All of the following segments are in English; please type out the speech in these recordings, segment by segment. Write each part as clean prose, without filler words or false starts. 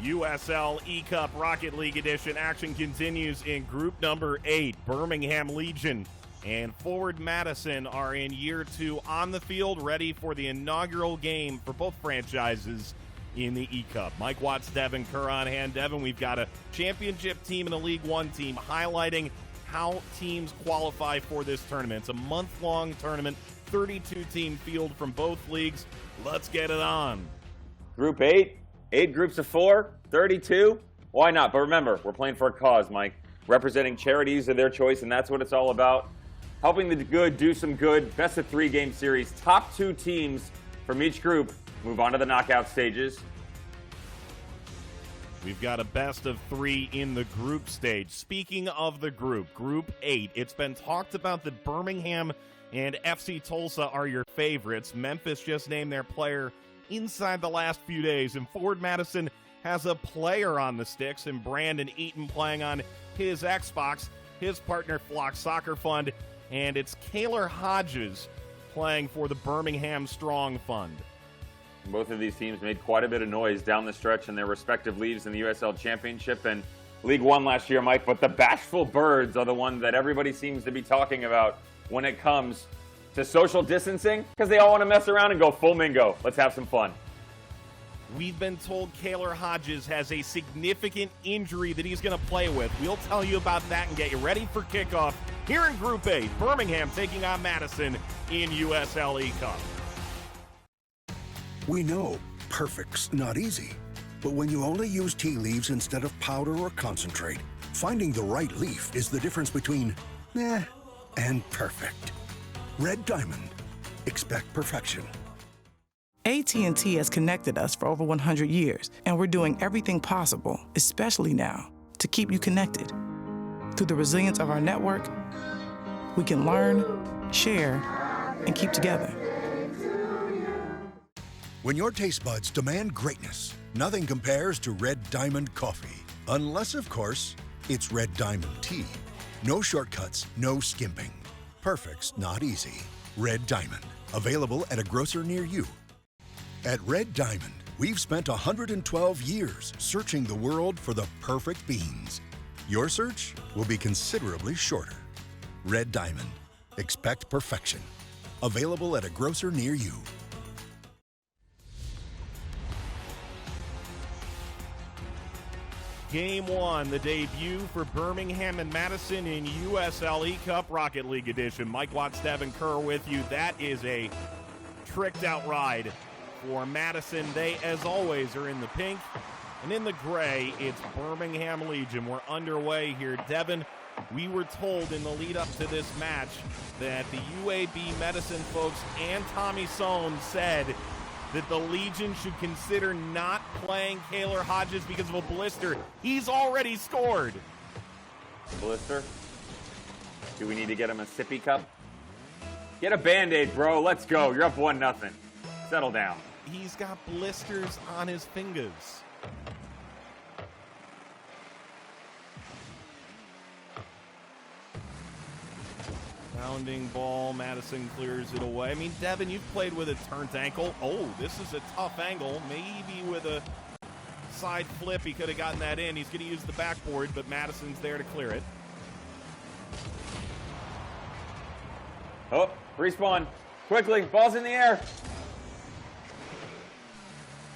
USL eCup Rocket League Edition action continues in group number 8. Birmingham Legion and Forward Madison are in year 2 on the field, ready for the inaugural game for both franchises in the eCup. Mike Watts, Devin Kerr on hand. Devin, we've got a championship team and a League One team highlighting how teams qualify for this tournament. It's a month-long tournament, 32-team field from both leagues. Let's get it on. Group 8, 8 groups of 4, 32. Why not? But remember, we're playing for a cause, Mike. Representing charities of their choice, and that's what it's all about. Helping the good do some good. Best of 3 game series. Top 2 teams from each group move on to the knockout stages. We've got a best of 3 in the group stage. Speaking of the group, Group 8, it's been talked about that Birmingham and FC Tulsa are your favorites. Memphis just named their player inside the last few days, and Forward Madison has a player on the sticks, and Brandon Eaton playing on his Xbox, his partner Flock Soccer Fund, and it's Kaylor Hodges playing for the Birmingham Strong Fund. Both of these teams made quite a bit of noise down the stretch in their respective leagues in the USL Championship and League One last year, Mike, but the bashful birds are the ones that everybody seems to be talking about when it comes to social distancing, because they all want to mess around and go full mingo. Let's have some fun. We've been told Kaylor Hodges has a significant injury that he's going to play with. We'll tell you about that and get you ready for kickoff here in Group 8. Birmingham taking on Madison in USL eCup. We know perfect's not easy, but when you only use tea leaves instead of powder or concentrate, finding the right leaf is the difference between meh and perfect. Red Diamond. Expect perfection. AT&T has connected us for over 100 years, and we're doing everything possible, especially now, to keep you connected. Through the resilience of our network, we can learn, share, and keep together. When your taste buds demand greatness, nothing compares to Red Diamond coffee. Unless, of course, it's Red Diamond tea. No shortcuts, no skimping. Perfect's not easy. Red Diamond. Available at a grocer near you. At Red Diamond, we've spent 112 years searching the world for the perfect beans. Your search will be considerably shorter. Red Diamond. Expect perfection. Available at a grocer near you. Game 1, the debut for Birmingham and Madison in USL eCup Rocket League Edition. Mike Watts, Devin Kerr with you. That is a tricked-out ride for Madison. They, as always, are in the pink. And in the gray, it's Birmingham Legion. We're underway here. Devin, we were told in the lead-up to this match that the UAB Medicine folks and Tommy Sohn said that the Legion should consider not playing Kaylor Hodges because of a blister. He's already scored. Blister? Do we need to get him a sippy cup? Get a Band-Aid, bro. Let's go. You're up 1-0. Settle down. He's got blisters on his fingers. Bounding ball, Madison clears it away. I mean, Devin, you've played with a turned ankle. Oh, this is a tough angle. Maybe with a side flip, he could have gotten that in. He's going to use the backboard, but Madison's there to clear it. Oh, respawn. Quickly, ball's in the air.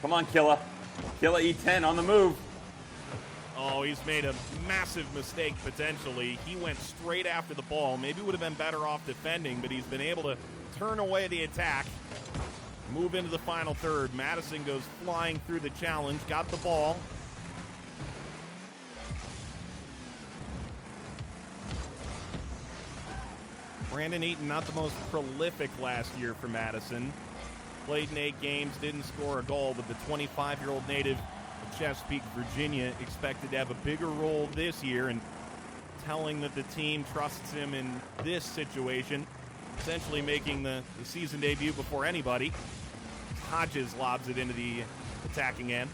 Come on, Killa. Killa E10 on the move. Oh, he's made a massive mistake, potentially. He went straight after the ball. Maybe would have been better off defending, but he's been able to turn away the attack, move into the final third. Madison goes flying through the challenge, got the ball. Brandon Eaton, not the most prolific last year for Madison. Played in 8 games, didn't score a goal, but the 25-year-old native of Chesapeake, Virginia, expected to have a bigger role this year, and telling that the team trusts him in this situation, essentially making the season debut before anybody. Hodges lobs it into the attacking end.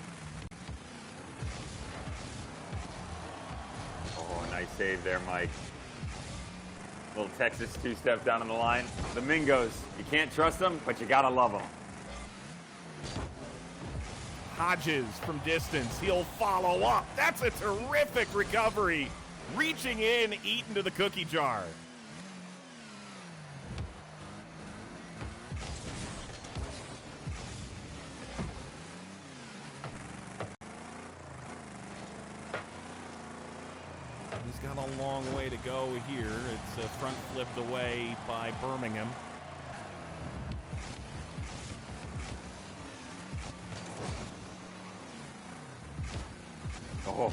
Oh, nice save there, Mike. Little Texas two-step down on the line. The Mingos, you can't trust them, but you gotta love them. Hodges from distance. He'll follow up. That's a terrific recovery. Reaching in, Eaton to the cookie jar. He's got a long way to go here. It's front flipped away by Birmingham. Oh,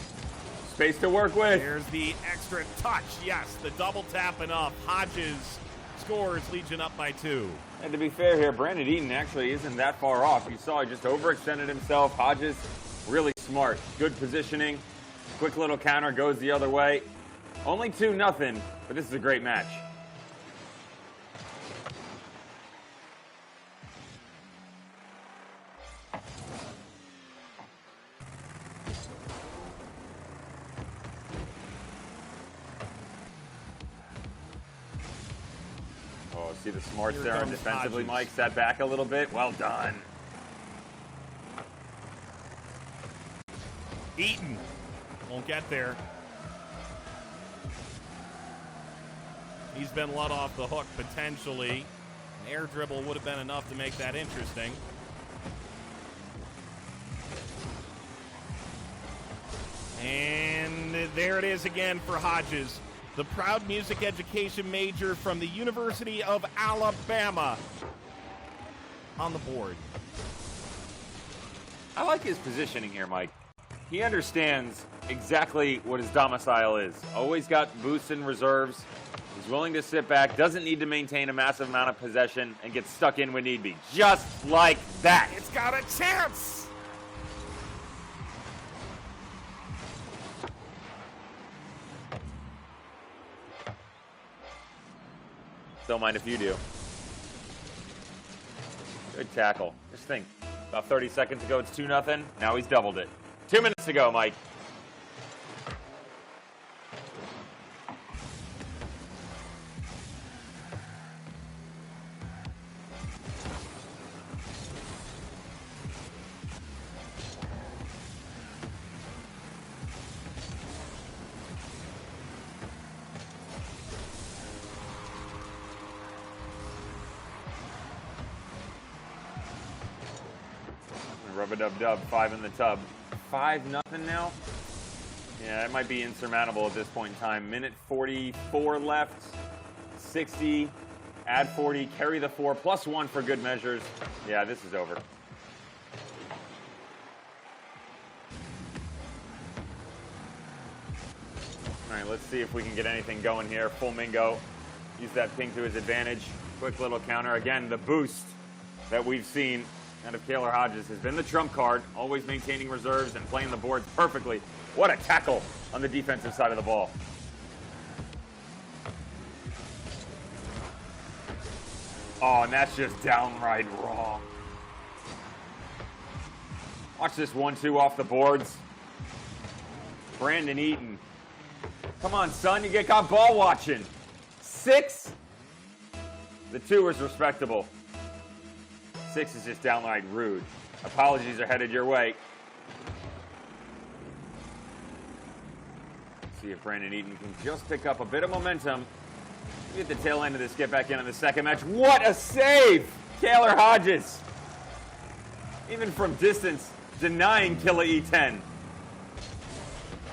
space to work with. There's the extra touch. Yes, the double tap enough. Hodges scores, Legion up by 2. And to be fair here, Brandon Eaton actually isn't that far off. You saw he just overextended himself. Hodges, really smart. Good positioning. Quick little counter, goes the other way. Only 2-0, but this is a great match. Oh, see the smarts Here there comes defensively, Hodges. Mike. Sat back a little bit. Well done. Eaton won't get there. He's been let off the hook potentially. An air dribble would have been enough to make that interesting. And there it is again for Hodges, the proud music education major from the University of Alabama, on the board. I like his positioning here, Mike. He understands exactly what his domicile is. Always got boosts and reserves. He's willing to sit back, doesn't need to maintain a massive amount of possession, and get stuck in when need be. Just like that. It's got a chance! Don't mind if you do. Good tackle. Just think, about 30 seconds ago, it's 2-0. Now he's doubled it. 2 minutes to go, Mike. Rub-a-dub-dub, 5 in the tub. 5-0 now? Yeah, that might be insurmountable at this point in time. Minute 44 left. 60, add 40, carry the 4, plus 1 for good measures. Yeah, this is over. All right, let's see if we can get anything going here. Full Mingo, use that ping to his advantage. Quick little counter. Again, the boost that we've seen out of Kaylor Hodges has been the trump card, always maintaining reserves and playing the boards perfectly. What a tackle on the defensive side of the ball. Oh, and that's just downright wrong. Watch this 1-2 off the boards. Brandon Eaton. Come on, son, you get caught ball watching. 6. The 2 is respectable. 6 is just downright rude. Apologies are headed your way. See if Brandon Eaton can just pick up a bit of momentum. Get the tail end of this, get back into the second match. What a save! Kaylor Hodges. Even from distance, denying Killa E10.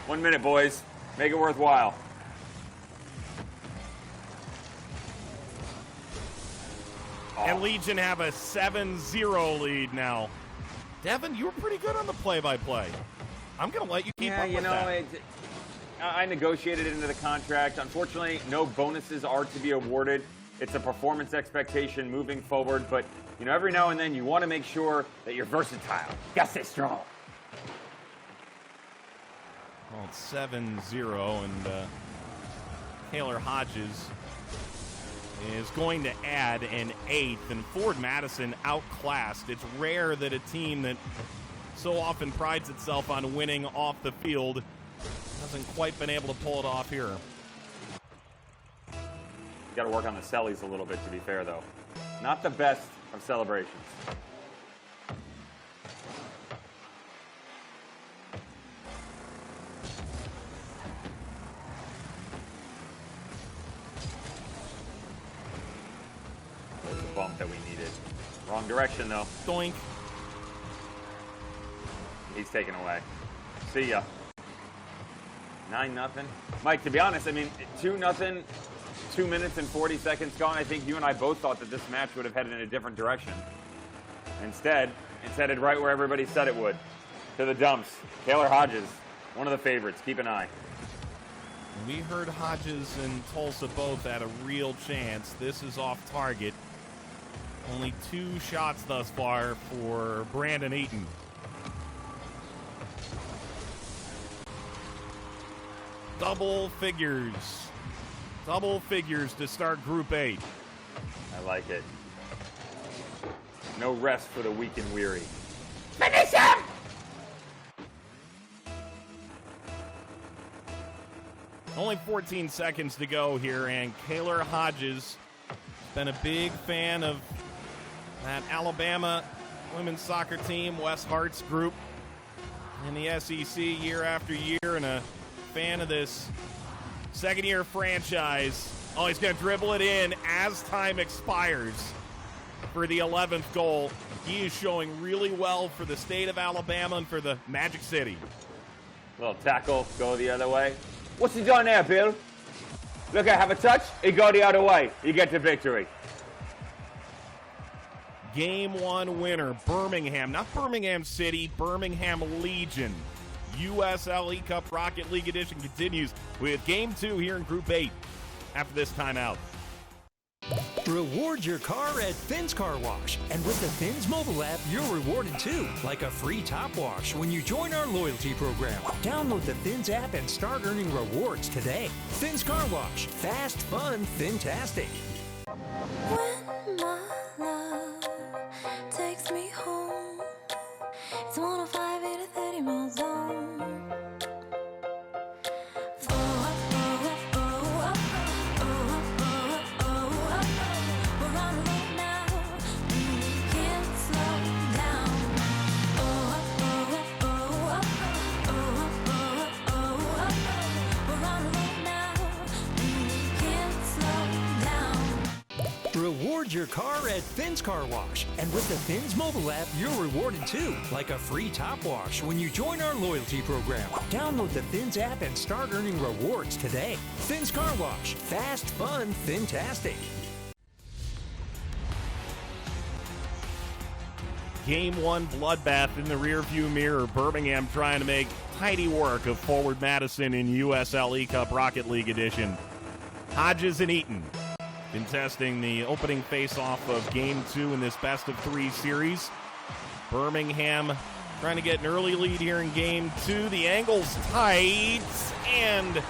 1 minute, boys. Make it worthwhile. And Legion have a 7-0 lead now. Devin, you were pretty good on the play-by-play. I'm going to let you keep up with that. I negotiated it into the contract. Unfortunately, no bonuses are to be awarded. It's a performance expectation moving forward. But, you know, every now and then you want to make sure that you're versatile. You got to stay strong. Well, it's 7-0, and Kaylor Hodges is going to add an 8th, and Ford Madison outclassed. It's rare that a team that so often prides itself on winning off the field hasn't quite been able to pull it off here. You got to work on the sellies a little bit, to be fair, though. Not the best of celebrations. that we needed. Wrong direction, though. Doink. He's taken away. See ya. 9-0. Mike, to be honest, I mean, 2-0, 2 minutes and 40 seconds gone. I think you and I both thought that this match would have headed in a different direction. Instead, it's headed right where everybody said it would. To the dumps. Taylor Hodges, one of the favorites. Keep an eye. We heard Hodges and Tulsa both had a real chance. This is off target. Only 2 shots thus far for Brandon Eaton. Double figures. Double figures to start Group 8. I like it. No rest for the weak and weary. Finish him! Only 14 seconds to go here, and Taylor Hodges has been a big fan of that Alabama women's soccer team, Wes Hart's group in the SEC year after year, and a fan of this second-year franchise. Oh, he's going to dribble it in as time expires for the 11th goal. He is showing really well for the state of Alabama and for the Magic City. Little tackle, go the other way. What's he done there, Bill? Look, I have a touch. He go the other way. You get the victory. Game 1 winner, Birmingham. Not Birmingham City, Birmingham Legion. USL eCup Rocket League Edition continues with Game 2 here in Group 8 after this timeout. Reward your car at Finn's Car Wash. And with the Finn's mobile app, you're rewarded too, like a free top wash when you join our loyalty program. Download the Finn's app and start earning rewards today. Finn's Car Wash. Fast, fun, fantastic. When my love takes me home, it's 105 in a 30 mile zone. Reward your car at Finn's Car Wash. And with the Finn's mobile app, you're rewarded too, like a free top wash when you join our loyalty program. Download the Finn's app and start earning rewards today. Finn's Car Wash. Fast, fun, fantastic. Game 1 bloodbath in the rearview mirror. Birmingham trying to make tidy work of Forward Madison in USL eCup Rocket League Edition. Hodges and Eaton contesting the opening face-off of Game 2 in this best-of-3 series. Birmingham trying to get an early lead here in Game 2. The angle's tight and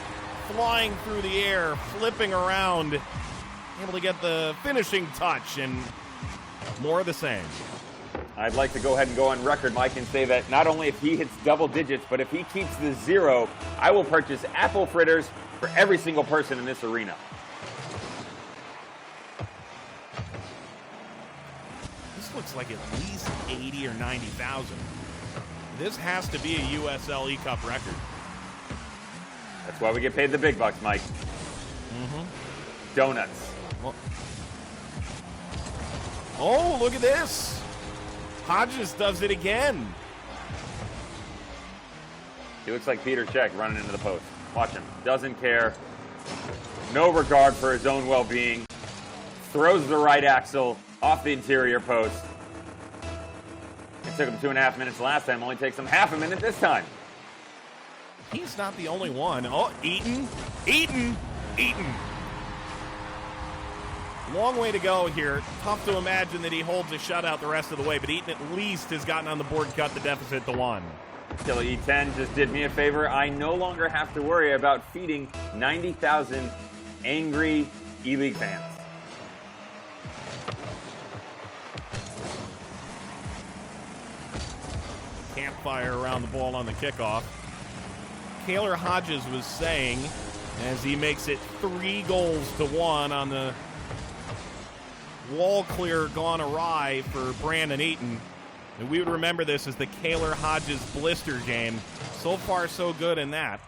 flying through the air, flipping around, able to get the finishing touch, and more of the same. I'd like to go ahead and go on record, Mike, and say that not only if he hits double digits, but if he keeps the 0, I will purchase apple fritters for every single person in this arena. This looks like at least 80 or 90,000. This has to be a USL eCup record. That's why we get paid the big bucks, Mike. Donuts. Well, oh, look at this. Hodges does it again. He looks like Peter Cech running into the post. Watch him. Doesn't care. No regard for his own well-being. Throws the right axle off the interior post. It took him 2.5 minutes last time. Only takes him half a minute this time. He's not the only one. Oh, Eaton. Eaton. Eaton. Long way to go here. Tough to imagine that he holds a shutout the rest of the way, but Eaton at least has gotten on the board and cut the deficit to 1. Till E10 just did me a favor. I no longer have to worry about feeding 90,000 angry E-League fans. Campfire around the ball on the kickoff. Taylor Hodges was saying, as he makes it 3-1 on the wall clear gone awry for Brandon Eaton. And we would remember this as the Taylor Hodges blister game. So far, so good in that.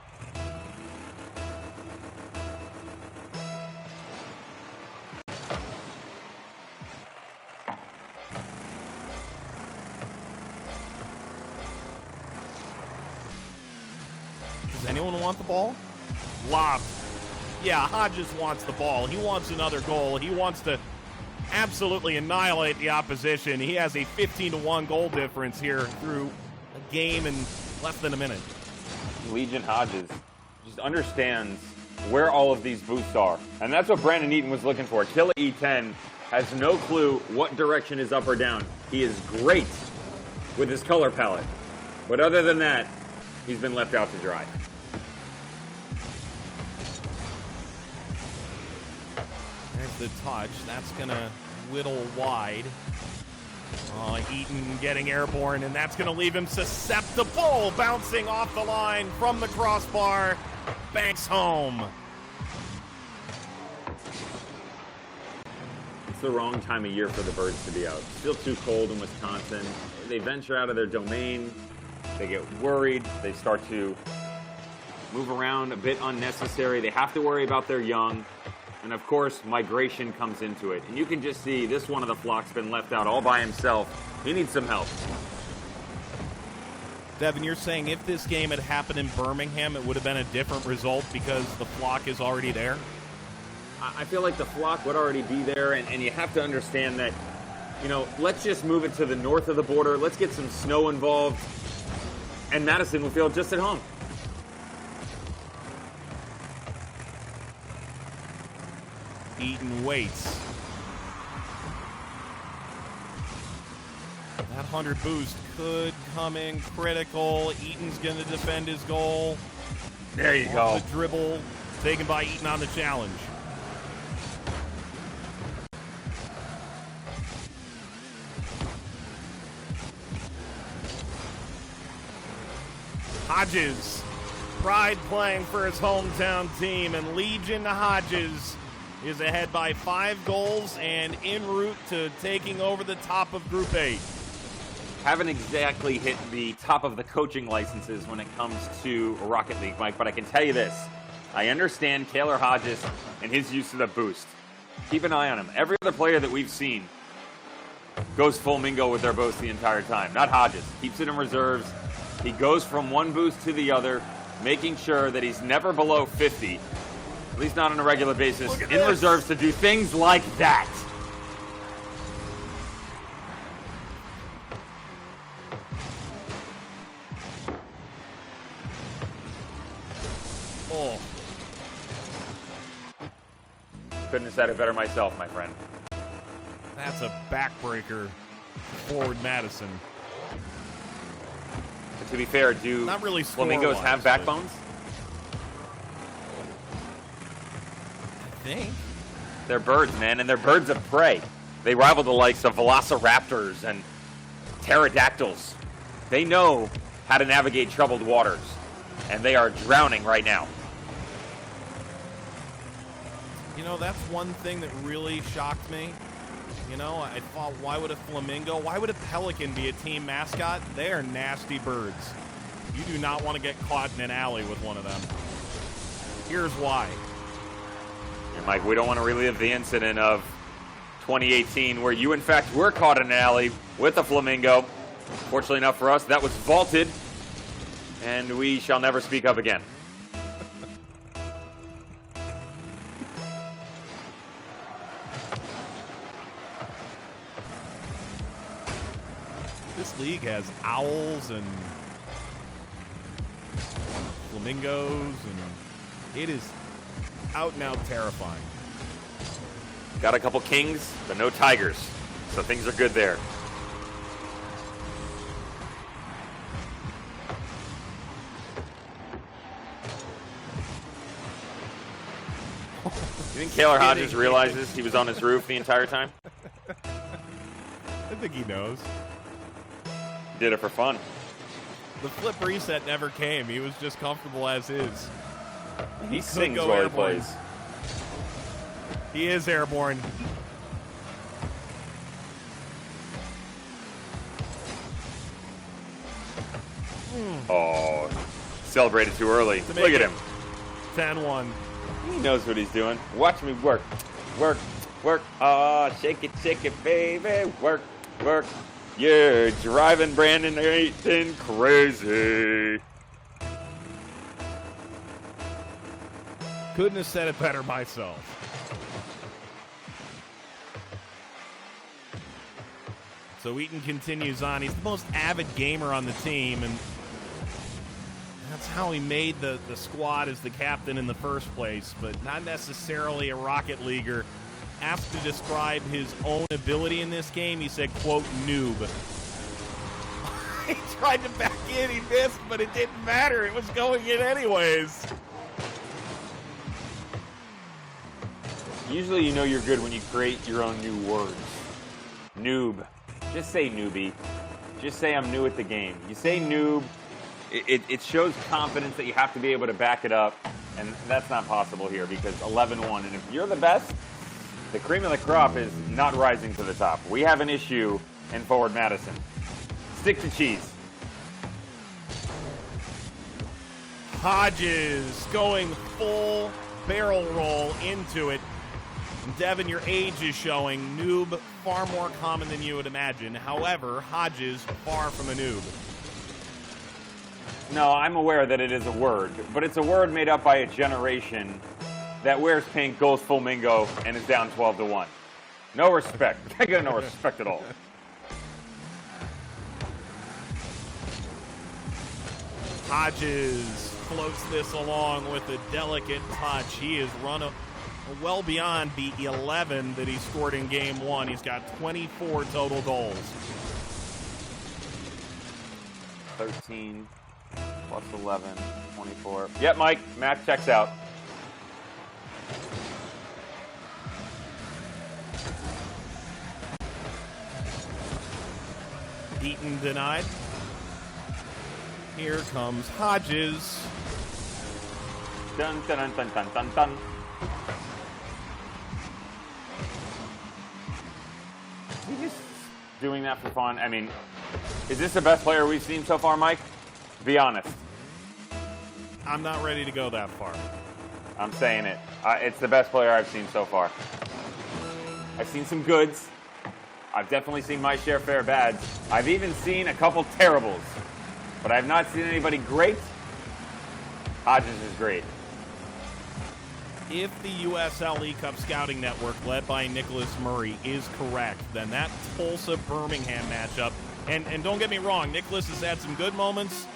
Anyone want the ball? Lobbed. Yeah, Hodges wants the ball. He wants another goal. He wants to absolutely annihilate the opposition. He has a 15-1 goal difference here through a game in less than a minute. Legion Hodges just understands where all of these boosts are. And that's what Brandon Eaton was looking for. Killa E10 has no clue what direction is up or down. He is great with his color palette. But other than that, he's been left out to dry. There's the touch. That's going to whittle wide. Eaton getting airborne, and that's going to leave him susceptible. Bouncing off the line from the crossbar. Banks home. It's the wrong time of year for the Birds to be out. Still too cold in Wisconsin. They venture out of their domain. They get worried. They start to move around a bit unnecessary. They have to worry about their young. And of course, migration comes into it. And you can just see this one of the flock's been left out all by himself. He needs some help. Devin, you're saying if this game had happened in Birmingham, it would have been a different result because the flock is already there? I feel like the flock would already be there, and you have to understand that, you know, let's just move it to the north of the border. Let's get some snow involved, and Madison will feel just at home. Eaton waits. That 100 boost could come in critical. Eaton's going to defend his goal. There you go. The dribble taken by Eaton on the challenge. Hodges. Pride playing for his hometown team, and Legion Hodges is ahead by 5 goals and en route to taking over the top of Group 8. Haven't exactly hit the top of the coaching licenses when it comes to Rocket League, Mike, but I can tell you this. I understand Taylor Hodges and his use of the boost. Keep an eye on him. Every other player that we've seen goes flamingo with their boost the entire time. Not Hodges. Keeps it in reserves. He goes from one boost to the other, making sure that he's never below 50, at least not on a regular basis, in reserves to do things like that. Oh. Couldn't have said it better myself, my friend. That's a backbreaker forward Madison. But to be fair, do Not really flamingos score-wise, have backbones? I think. They're birds, man, and they're birds of prey. They rival the likes of velociraptors and pterodactyls. They know how to navigate troubled waters, and they are drowning right now. You know, that's one thing that really shocked me. You know, I thought, why would a flamingo, why would a pelican be a team mascot? They are nasty birds. You do not want to get caught in an alley with one of them. Here's why. And Mike, we don't want to relive the incident of 2018 where you, in fact, were caught in an alley with a flamingo. Fortunately enough for us, that was vaulted, and we shall never speak of again. This league has owls and flamingos, and it is out and out terrifying. Got a couple kings, but no tigers, so things are good there. You think Taylor Hodges realizes he was on his roof the entire time? I think he knows. Did it for fun. The flip reset never came. He was just comfortable as is. He could sings go while he airborne. plays. He is airborne. Oh, celebrated too early. To Look make at it him. 10-1. He knows what he's doing. Watch me work. Work, work. Ah, shake it, baby. Work, work. You're driving Brandon Eaton crazy. Couldn't have said it better myself. So Eaton continues on. He's the most avid gamer on the team, and that's how he made the squad as the captain in the first place, but not necessarily a Rocket Leaguer. Asked to describe his own ability in this game, he said, quote, noob. He tried to back in, he missed, but it didn't matter. It was going in anyways. Usually you know you're good when you create your own new words. Noob. Just say newbie. Just say I'm new at the game. You say noob, it shows confidence that you have to be able to back it up, and that's not possible here because 11-1, and if you're the best, the cream of the crop is not rising to the top. We have an issue in forward Madison. Stick to cheese. Hodges going full barrel roll into it. Devin, your age is showing. Noob, far more common than you would imagine. However, Hodges, far from a noob. No, I'm aware that it is a word, but it's a word made up by a generation that wears pink, goes full mingo, and is down 12-1. No respect. I got no respect at all. Hodges floats this along with a delicate touch. He has run well beyond the 11 that he scored in game one. He's got 24 total goals. 13 plus 11, 24. Yep, Mike, math checks out. Eaton denied. Here comes Hodges. Dun, dun, dun, dun, dun, dun, dun. Is he just doing that for fun? I mean, is this the best player we've seen so far, Mike? Be honest. I'm not ready to go that far. I'm saying it. It's the best player I've seen so far. I've seen some goods. I've definitely seen my share fair bads. I've even seen a couple terribles. But I've not seen anybody great. Hodges is great. If the USL eCup Scouting Network, led by Nicholas Murray, is correct, then that Tulsa-Birmingham matchup, and don't get me wrong, Nicholas has had some good moments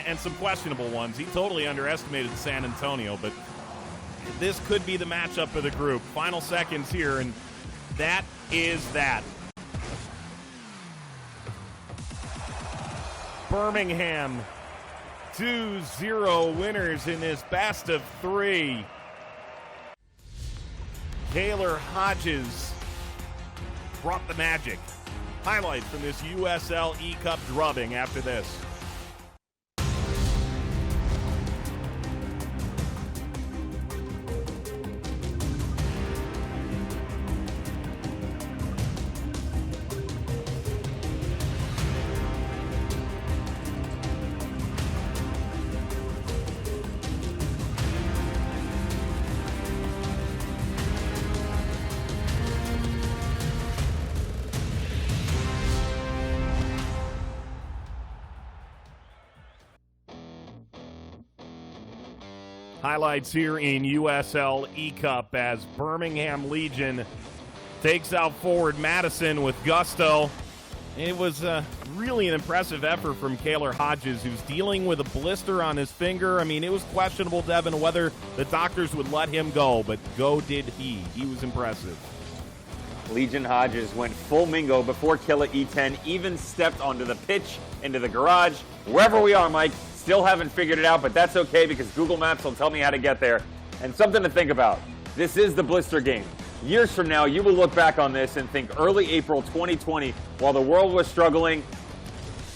and some questionable ones. He totally underestimated San Antonio, but this could be the matchup of the group. Final seconds here, and that is that. Birmingham 2-0 winners in this best of three. Taylor Hodges brought the magic. Highlights from this USL eCup drubbing after this. Highlights here in USL eCup as Birmingham Legion takes out forward Madison with gusto. It was really an impressive effort from Taylor Hodges, who's dealing with a blister on his finger. I mean, it was questionable, Devin, whether the doctors would let him go, but go did he. He was impressive. Legion Hodges went full mingo before Killa E10 even stepped onto the pitch, into the garage, wherever we are, Mike. Still haven't figured it out, but that's okay because Google Maps will tell me how to get there. And something to think about. This is the blister game. Years from now, you will look back on this and think early April 2020, while the world was struggling,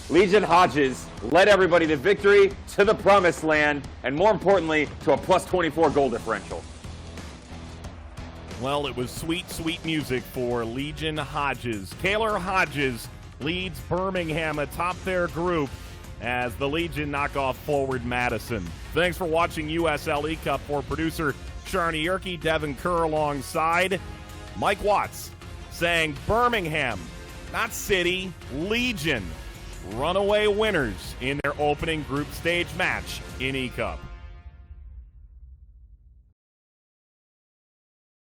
Legion Hodges led everybody to victory, to the promised land, and more importantly, to a plus 24 goal differential. Well, it was sweet, sweet music for Legion Hodges. Taylor Hodges leads Birmingham atop their group as the Legion knock off forward Madison. Thanks for watching USL eCup. For producer Sharni Yerke, Devin Kerr alongside Mike Watts, saying Birmingham, not City, Legion, runaway winners in their opening group stage match in eCup.